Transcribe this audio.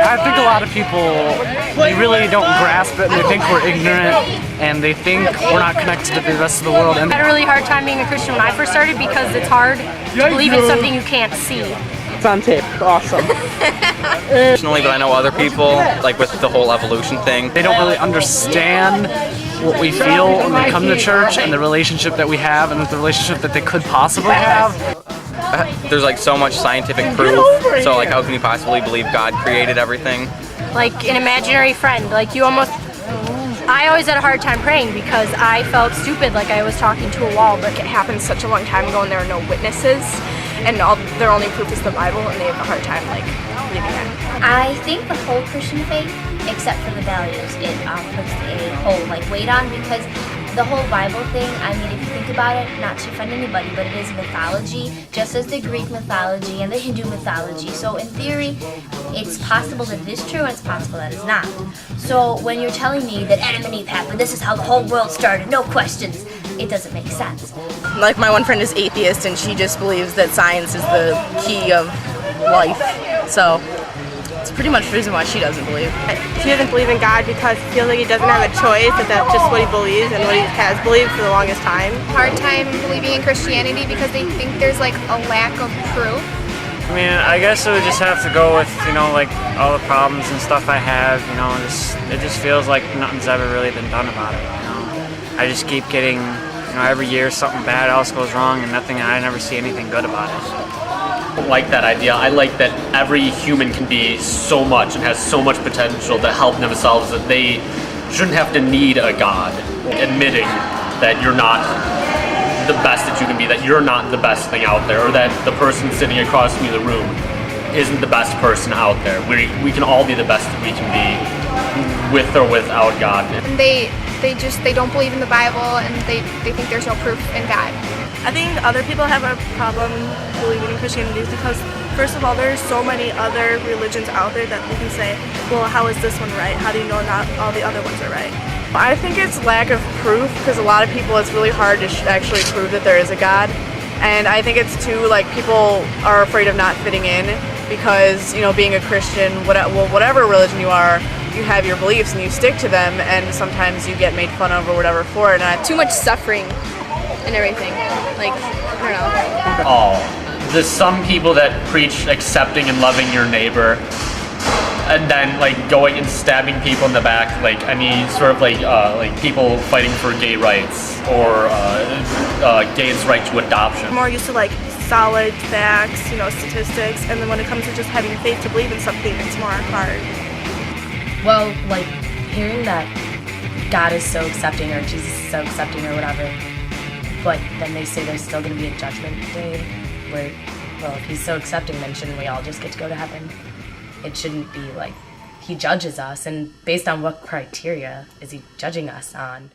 I think a lot of people, they really don't grasp it, and they think we're ignorant, and they think we're not connected to the rest of the world. And I had a really hard time being a Christian when I first started because it's hard to believe in something you can't see. It's on tape. Awesome. Personally, but I know other people, like with the whole evolution thing. they don't really understand what we feel when we come to church, and the relationship that we have, and the relationship that they could possibly have. There's like so much scientific proof, so like how can you possibly believe God created everything? Like an imaginary friend, like you almost... I always had a hard time praying because I felt stupid, like I was talking to a wall. Like it happened such a long time ago and there are no witnesses, and their only proof is the Bible, and they have a hard time like believing it. I think the whole Christian faith, except for the values, it puts a whole like weight on, because the whole Bible thing, I mean, if you think about it, not to offend anybody, but it is mythology, just as the Greek mythology and the Hindu mythology. So in theory, it's possible that it is true and it's possible that it's not. So when you're telling me that Adam and Eve happened, this is how the whole world started, no questions, it doesn't make sense. Like my one friend is atheist, and she just believes that science is the key of life. So it's pretty much the reason why she doesn't believe. He doesn't believe in God because he feels like he doesn't have a choice, that that's just what he believes and what he has believed for the longest time. Hard time believing in Christianity because they think there's like a lack of proof. I mean, I guess it would just have to go with, like all the problems and stuff I have, it just feels like nothing's ever really been done about it, I just keep getting, every year something bad else goes wrong and I never see anything good about it. Like that idea. I like that every human can be so much and has so much potential to help themselves that they shouldn't have to need a God. Admitting that you're not the best that you can be, that you're not the best thing out there, or that the person sitting across from you in the room isn't the best person out there. We can all be the best that we can be, with or without God. And they don't believe in the Bible, and they think there's no proof in God. I think other people have a problem believing in Christianity because, first of all, there's so many other religions out there that you can say, well, how is this one right? How do you know not all the other ones are right? I think it's lack of proof, because a lot of people, it's really hard to actually prove that there is a God. And I think it's too, like, people are afraid of not fitting in because, being a Christian, whatever religion you are, you have your beliefs and you stick to them, and sometimes you get made fun of or whatever for it. And Too much suffering and everything. Like, I don't know. There's some people that preach accepting and loving your neighbor, and then going and stabbing people in the back, any sort of like people fighting for gay rights or gays' right to adoption. I'm more used to solid facts, statistics, and then when it comes to just having faith to believe in something, it's more hard. Well, hearing that God is so accepting or Jesus is so accepting or whatever, but then they say there's still going to be a judgment day where, well, if he's so accepting, then shouldn't we all just get to go to heaven? It shouldn't be he judges us, and based on what criteria is he judging us on?